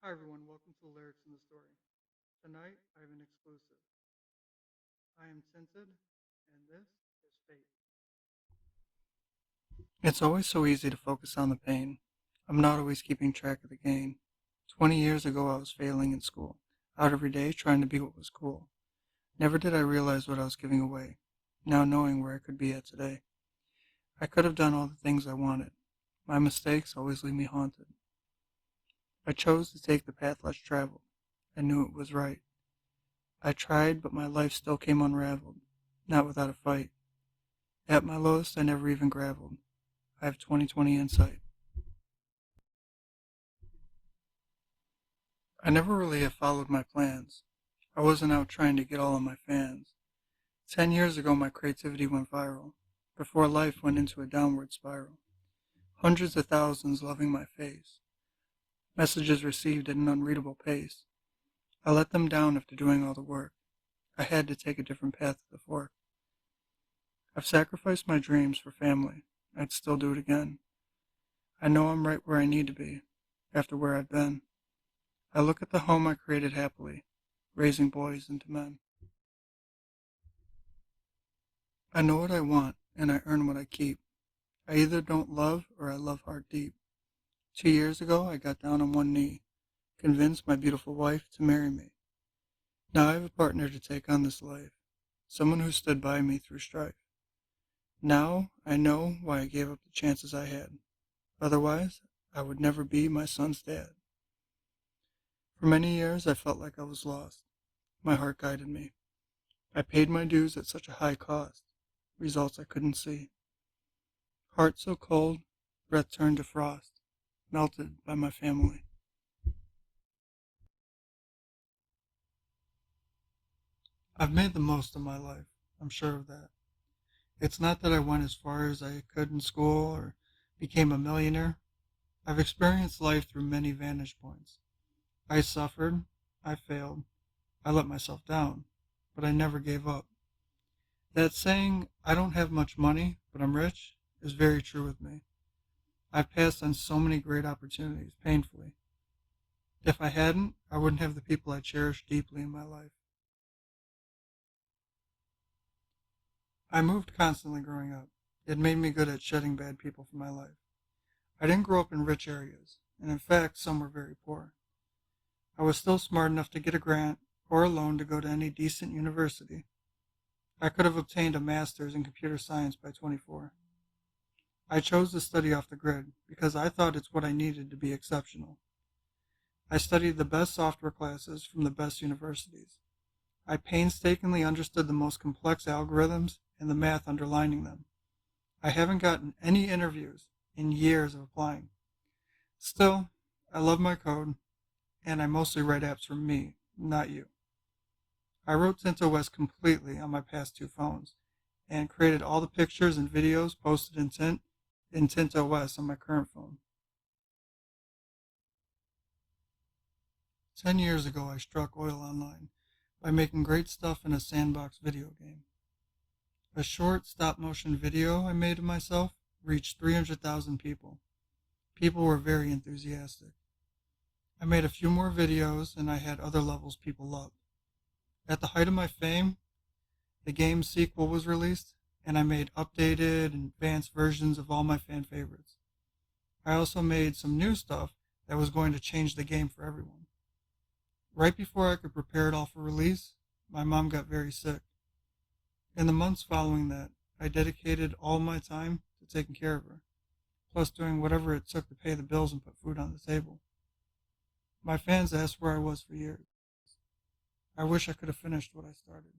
Hi everyone, welcome to the Lyrics in the Story. Tonight I have an exclusive. I am Tinted, and this is Fate. It's always so easy to focus on the pain. I'm not always keeping track of the gain. 20 years ago I was failing in school, out every day trying to be what was cool. Never did I realize what I was giving away, now knowing where I could be at today. I could have done all the things I wanted. My mistakes always leave me haunted. I chose to take the path less traveled. I knew it was right. I tried, but my life still came unraveled, not without a fight. At my lowest, I never even graveled. I have 20/20 insight. I never really have followed my plans. I wasn't out trying to get all of my fans. 10 years ago, my creativity went viral, before life went into a downward spiral. Hundreds of thousands loving my face. Messages received at an unreadable pace. I let them down after doing all the work. I had to take a different path at the fork. I've sacrificed my dreams for family. I'd still do it again. I know I'm right where I need to be, after where I've been. I look at the home I created happily, raising boys into men. I know what I want, and I earn what I keep. I either don't love or I love hard deep. 2 years ago, I got down on one knee, convinced my beautiful wife to marry me. Now I have a partner to take on this life, someone who stood by me through strife. Now I know why I gave up the chances I had. Otherwise, I would never be my son's dad. For many years, I felt like I was lost. My heart guided me. I paid my dues at such a high cost. Results I couldn't see. Heart so cold, breath turned to frost, melted by my family. I've made the most of my life. I'm sure of that. It's not that I went as far as I could in school or became a millionaire. I've experienced life through many vantage points. I suffered, I failed, I let myself down, but I never gave up. That saying, I don't have much money, but I'm rich, is very true with me. I've passed on so many great opportunities, painfully. If I hadn't, I wouldn't have the people I cherish deeply in my life. I moved constantly growing up. It made me good at shedding bad people from my life. I didn't grow up in rich areas, and in fact, some were very poor. I was still smart enough to get a grant or a loan to go to any decent university. I could have obtained a master's in computer science by 24. I chose to study off the grid because I thought it's what I needed to be exceptional. I studied the best software classes from the best universities. I painstakingly understood the most complex algorithms and the math underlining them. I haven't gotten any interviews in years of applying. Still, I love my code, and I mostly write apps for me, not you. I wrote TintOS completely on my past two phones, and created all the pictures and videos posted in TintOS on my current phone. 10 years ago, I struck oil online by making great stuff in a sandbox video game. A short stop-motion video I made of myself reached 300,000 people. People were very enthusiastic. I made a few more videos, and I had other levels people loved. At the height of my fame, the game's sequel was released, and I made updated and advanced versions of all my fan favorites. I also made some new stuff that was going to change the game for everyone. Right before I could prepare it all for release, my mom got very sick. In the months following that, I dedicated all my time to taking care of her, plus doing whatever it took to pay the bills and put food on the table. My fans asked where I was for years. I wish I could have finished what I started.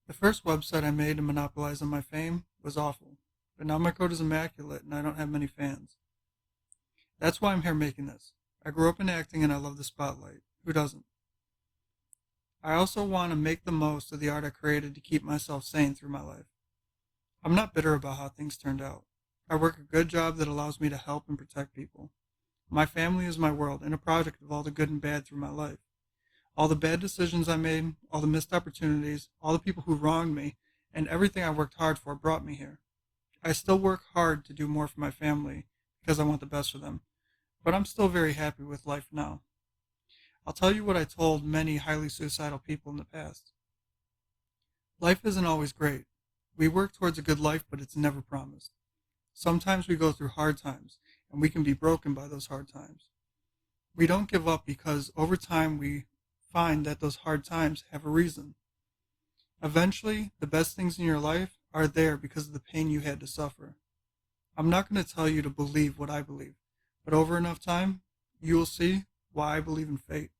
The first website I made to monopolize on my fame was awful, but now my code is immaculate and I don't have many fans. That's why I'm here making this. I grew up in acting and I love the spotlight. Who doesn't? I also want to make the most of the art I created to keep myself sane through my life. I'm not bitter about how things turned out. I work a good job that allows me to help and protect people. My family is my world and a product of all the good and bad through my life. All the bad decisions I made, all the missed opportunities, all the people who wronged me, and everything I worked hard for brought me here. I still work hard to do more for my family because I want the best for them, but I'm still very happy with life now. I'll tell you what I told many highly suicidal people in the past. Life isn't always great. We work towards a good life, but it's never promised. Sometimes we go through hard times, and we can be broken by those hard times. We don't give up because over time we find that those hard times have a reason. Eventually, the best things in your life are there because of the pain you had to suffer. I'm not going to tell you to believe what I believe, but over enough time, you will see why I believe in fate.